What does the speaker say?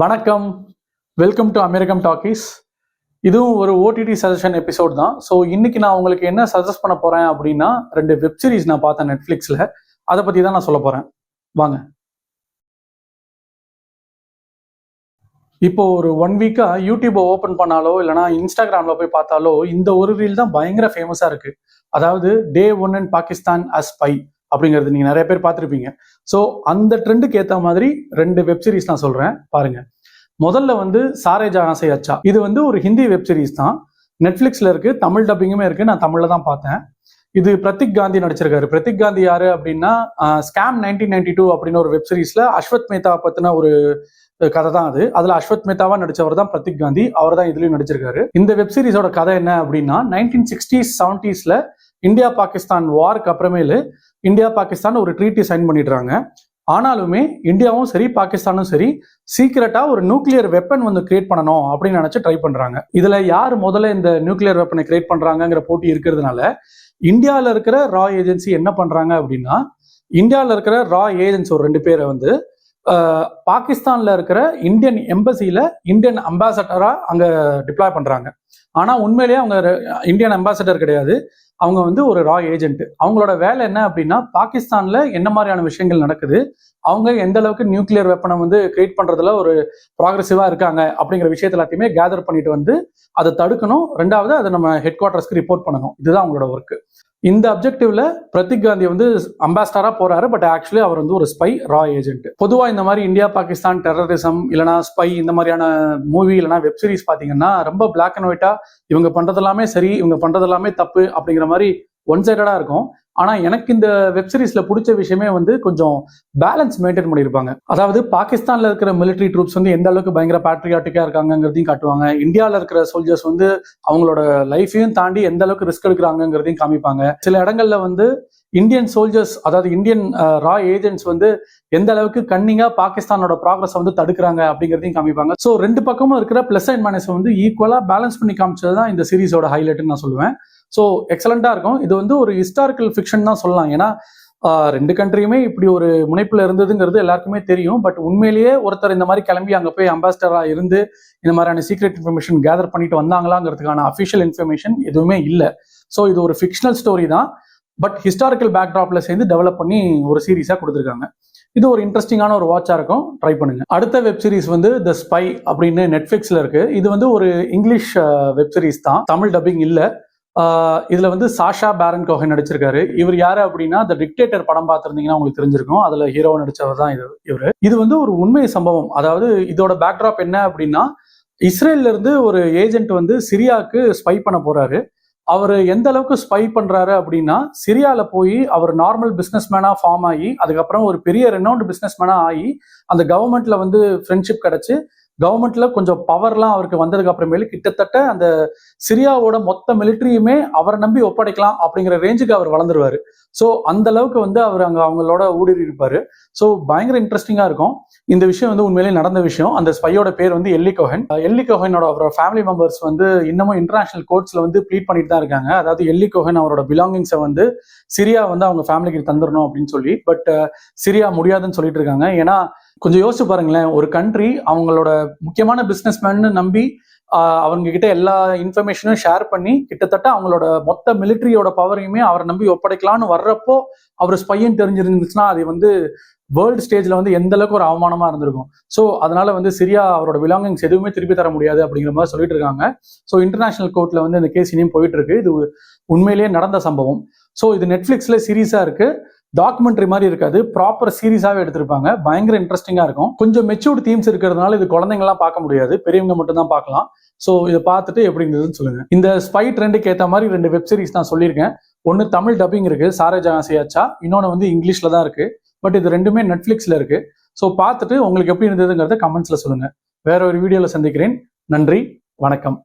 வணக்கம், welcome to அமெரிக்கம் talkies. இதுவும் ஒரு ஓடிடி சஜஷன் எபிசோட் தான். ஸோ இன்னைக்கு நான் உங்களுக்கு என்ன சஜஸ்ட் பண்ண போறேன் அப்படின்னா, 2 வெப் சீரிஸ் நான் பார்த்தேன் நெட்ஃப்ளிக்ஸில். அதை பற்றி தான் நான் சொல்ல போறேன். வாங்க. இப்போ ஒரு 1 வீக்கா யூடியூப்பை ஓப்பன் பண்ணாலோ இல்லைனா இன்ஸ்டாகிராமில் போய் பார்த்தாலோ இந்த ஒரு ரீல் தான் பயங்கர ஃபேமஸாக இருக்கு. அதாவது டே 1 இன் பாகிஸ்தான் அஸ் ஸ்பை அப்படிங்கிறது நீங்கள் நிறைய பேர் பார்த்துருப்பீங்க. ஸோ அந்த ட்ரெண்டுக்கு ஏற்ற மாதிரி 2 வெப் சீரிஸ் நான் சொல்கிறேன், பாருங்க. முதல்ல வந்து சாரே ஜஹான் சே அச்சா. இது வந்து ஒரு ஹிந்தி வெப் சீரிஸ் தான். நெட்ஃப்ளிக்ஸில் இருக்கு, தமிழ் டப்பிங்குமே இருக்கு. நான் தமிழில் தான் பார்த்தேன். இது பிரதீக் காந்தி நடிச்சிருக்காரு. பிரதீக் காந்தி யாரு அப்படின்னா, ஸ்கேம் 1992 அப்படின்னு ஒரு வெப் சீரிஸ்ல அஸ்வத் மேத்தா பத்தின ஒரு கதை தான் அது. அதுல அஸ்வத் மேத்தாவா நடிச்சவர் தான் பிரதீக் காந்தி. அவர் தான் இதுலயும் நடிச்சிருக்காரு. இந்த வெப் சீரிஸோட கதை என்ன அப்படின்னா, 1960s 70sல இந்தியா பாகிஸ்தான் வார்க்கு அப்புறமேலு இந்தியா பாகிஸ்தான் ஒரு ட்ரீட்டி சைன் பண்ணிடுறாங்க. ஆனாலுமே இந்தியாவும் சரி பாகிஸ்தானும் சரி சீக்கிரட்டா ஒரு நியூக்ளியர் வெப்பன் வந்து கிரியேட் பண்ணணும் அப்படின்னு நினைச்சு ட்ரை பண்றாங்க. இதுல யார் முதல்ல இந்த நியூக்ளியர் வெப்பனை கிரியேட் பண்றாங்கிற போட்டி இருக்கிறதுனால இந்தியாவில் இருக்கிற ரா ஏஜென்சி என்ன பண்றாங்க அப்படின்னா, இந்தியாவில் இருக்கிற ரா ஏஜென்சி ஒரு 2 பேரை வந்து பாகிஸ்தான்ல இருக்கிற இந்தியன் எம்பசியில இந்தியன் அம்பாசடரா அங்க டிப்ளாய் பண்றாங்க. ஆனா உண்மையிலேயே அவங்க இந்தியன் அம்பாசடர் கிடையாது. அவங்க வந்து ஒரு ரா ஏஜென்ட். அவங்களோட வேலை என்ன அப்படின்னா, பாகிஸ்தான்ல என்ன மாதிரியான விஷயங்கள் நடக்குது, அவங்க எந்த அளவுக்கு நியூக்ளியர் வெப்பனை வந்து கிரியேட் பண்றதுல ஒரு ப்ராக்ரெசிவா இருக்காங்க அப்படிங்கிற விஷயத்த எல்லாத்தையுமே கேதர் பண்ணிட்டு வந்து அதை தடுக்கணும். 2வது அதை நம்ம ஹெட் குவார்டர்ஸ்க்கு ரிப்போர்ட் பண்ணணும். இதுதான் அவங்களோட ஒர்க். இந்த அப்ஜெக்டிவ்ல பிரதீக் காந்தி வந்து அம்பாஸ்டரா போறாரு. பட் ஆக்சுவலி அவர் வந்து ஒரு ஸ்பை, ரா ஏஜென்ட். பொதுவா இந்த மாதிரி இந்தியா பாகிஸ்தான் டெரரிசம் இல்லைனா ஸ்பை இந்த மாதிரியான மூவி இல்லைனா வெப் சீரிஸ் பாத்தீங்கன்னா ரொம்ப பிளாக் அண்ட் ஒயிட்டா இவங்க பண்றதெல்லாமே சரி, இவங்க பண்றதெல்லாமே தப்பு அப்படிங்கிற மாதிரி ஒன் சைடடா இருக்கும். ஆனா எனக்கு இந்த வெப் சீரிஸ்ல பிடிச்ச விஷயமே வந்து கொஞ்சம் பேலன்ஸ் மெயின்டைன் பண்ணியிருப்பாங்க. அதாவது பாகிஸ்தான்ல இருக்கிற மிலிட்டரி ட்ரூப்ஸ் வந்து எந்த அளவுக்கு பயங்கர பேட்ரியாட்டிக்கா இருக்காங்கிறதையும் காட்டுவாங்க. இந்தியாவில் இருக்கிற சோல்ஜர்ஸ் வந்து அவங்களோட லைஃபையும் தாண்டி எந்த அளவுக்கு ரிஸ்க் எடுக்கிறாங்கிறதையும் காமிப்பாங்க. சில இடங்கள்ல வந்து இந்தியன் சோல்ஜர்ஸ், அதாவது இந்தியன் ரா ஏஜென்ட்ஸ் வந்து எந்த அளவுக்கு கன்னிங்கா பாகிஸ்தானோட ப்ராக்ரஸ் வந்து தடுக்கிறாங்க அப்படிங்கிறதையும் காமிப்பாங்க. ஸோ 2 பக்கமும் இருக்கிற பிளஸ் அண்ட் மைனஸ் வந்து ஈக்குவலா பேலன்ஸ் பண்ணி காமிச்சது தான் இந்த சீரிஸோட ஹைலைட்னு நான் சொல்லுவேன். ஸோ எக்ஸலண்டா இருக்கும். இது வந்து ஒரு ஹிஸ்டாரிக்கல் ஃபிக்ஷன் தான் சொல்லலாம். ஏன்னா 2 கண்ட்ரியுமே இப்படி ஒரு முனைப்புல இருந்ததுங்கிறது எல்லாருக்குமே தெரியும். பட் உண்மையிலேயே ஒருத்தர் இந்த மாதிரி கிளம்பி அங்கே போய் அம்பாசிடரா இருந்து இந்த மாதிரியான சீக்ரெட் இன்ஃபர்மேஷன் கேதர் பண்ணிட்டு வந்தாங்களாங்கிறதுக்கான அஃபிஷியல் இன்ஃபர்மேஷன் எதுவுமே இல்லை. ஸோ இது ஒரு ஃபிக்ஷனல் ஸ்டோரி தான். பட் ஹிஸ்டாரிக்கல் பேக்ட்ராப்ல சேர்ந்து டெவலப் பண்ணி ஒரு சீரீஸா கொடுத்துருக்காங்க. இது ஒரு இன்ட்ரெஸ்டிங்கான ஒரு வாட்சா இருக்கும், ட்ரை பண்ணுங்க. அடுத்த வெப் சீரிஸ் வந்து த ஸ்பை அப்படின்னு நெட்ஃபிளிக்ஸ்ல இருக்கு. இது வந்து ஒரு இங்கிலீஷ் வெப் சீரிஸ் தான், தமிழ் டப்பிங் இல்ல. இதுல வந்து சாஷா பேரன் கோஹன் நடிச்சிருக்காரு. இவர் யாரு அப்படின்னா, த டிக்டேட்டர் படம் பார்த்திருந்தீங்கன்னா உங்களுக்கு தெரிஞ்சிருக்கும். அதுல ஹீரோ நடிச்சவர் தான் இவரு. இது வந்து ஒரு உண்மை சம்பவம். அதாவது இதோட பேக்ட்ராப் என்ன அப்படின்னா, இஸ்ரேல்ல இருந்து ஒரு ஏஜென்ட் வந்து சிரியாவுக்கு ஸ்பை பண்ண போறாரு. அவர் எந்த அளவுக்கு ஸ்பை பண்றாரு அப்படின்னா, சிரியால போய் அவர் நார்மல் பிசினஸ் மேனா ஃபார்ம் ஆகி அதுக்கப்புறம் ஒரு பெரிய ரெனவுண்ட் பிசினஸ் மேனா ஆகி அந்த கவர்மெண்ட்ல வந்து ஃப்ரெண்ட்ஷிப் கிடைச்சு கவர்மெண்ட்ல கொஞ்சம் பவர்லாம் அவருக்கு வந்ததுக்கு அப்புறமேலு கிட்டத்தட்ட அந்த சிரியாவோட மொத்த மிலிட்டரியுமே அவரை நம்பி ஒப்படைக்கலாம் அப்படிங்கிற ரேஞ்சுக்கு அவர் வளர்ந்துருவாரு. ஸோ அந்த அளவுக்கு வந்து அவர் அங்க அவங்களோட ஊடுருவி இருப்பாரு. ஸோ பயங்கர இன்ட்ரெஸ்டிங்கா இருக்கும். இந்த விஷயம் வந்து உண்மையிலேயே நடந்த விஷயம். அந்த ஸ்பையோட பேர் வந்து எல்லி கோஹன். எல்லி கோஹனோட அவரோட ஃபேமிலி மெம்பர்ஸ் வந்து இன்னமும் இன்டர்நேஷனல் கோர்ட்ஸ்ல வந்து ப்ளீட் பண்ணிட்டு தான் இருக்காங்க. அதாவது எல்லி கோஹன் அவரோட பிலாங்கிங்ஸை வந்து சிரியா வந்து அவங்க ஃபேமிலிக்கு தந்துடணும் அப்படின்னு சொல்லி. பட் சிரியா முடியாதுன்னு சொல்லிட்டு இருக்காங்க. ஏன்னா கொஞ்சம் யோசிச்சு பாருங்களேன், ஒரு கண்ட்ரி அவங்களோட முக்கியமான பிசினஸ்மேன் நம்பி அவங்க கிட்ட எல்லா இன்ஃபர்மேஷனும் ஷேர் பண்ணி கிட்டத்தட்ட அவங்களோட மொத்த மிலிட்டரியோட பவரையுமே அவரை நம்பி ஒப்படைக்கலான்னு வர்றப்போ அவர் ஸ்பையன் தெரிஞ்சிருந்துச்சுன்னா அது வந்து வேர்ல்டு ஸ்டேஜ்ல வந்து எந்த அளவுக்கு ஒரு அவமானமா இருந்திருக்கும். ஸோ அதனால வந்து சிரியா அவரோட பிலாங்கிங்ஸ் எதுவுமே திருப்பி தர முடியாது அப்படிங்கிற மாதிரி சொல்லிட்டு இருக்காங்க. ஸோ இன்டர்நேஷனல் கோர்ட்ல வந்து இந்த கேஸ் இனியும் போயிட்டு இருக்கு. இது உண்மையிலேயே நடந்த சம்பவம். ஸோ இது நெட்ஃபிளிக்ஸ்ல சீரீஸா இருக்கு. டாக்குமெண்ட்ரி மாதிரி இருக்காது, ப்ராப்பர் சீரீஸாவே எடுத்திருப்பாங்க. பயங்கர இன்ட்ரெஸ்டிங்கா இருக்கும். கொஞ்சம் மெச்சூர்ட் தீம்ஸ் இருக்கிறதுனால இது குழந்தைங்கலாம் பார்க்க முடியாது, பெரியவங்க மட்டும் தான் பார்க்கலாம். ஸோ இதை பார்த்துட்டு எப்படி இருந்ததுன்னு சொல்லுங்க. இந்த ஸ்பை ட்ரெண்டுக்கு ஏற்ற மாதிரி 2 வெப் சீரிஸ் நான் சொல்லியிருக்கேன். ஒன்று தமிழ் டப்பிங் இருக்கு, சாரே ஜஹான் சே அச்சா. இன்னொன்று வந்து இங்கிலீஷ்ல தான் இருக்கு. பட் இது 2மே நெட்ஃபிளிக்ஸ்ல இருக்கு. ஸோ பார்த்துட்டு உங்களுக்கு எப்படி இருந்ததுங்கிறத கமெண்ட்ஸ்ல சொல்லுங்க. வேற ஒரு வீடியோல சந்திக்கிறேன். நன்றி, வணக்கம்.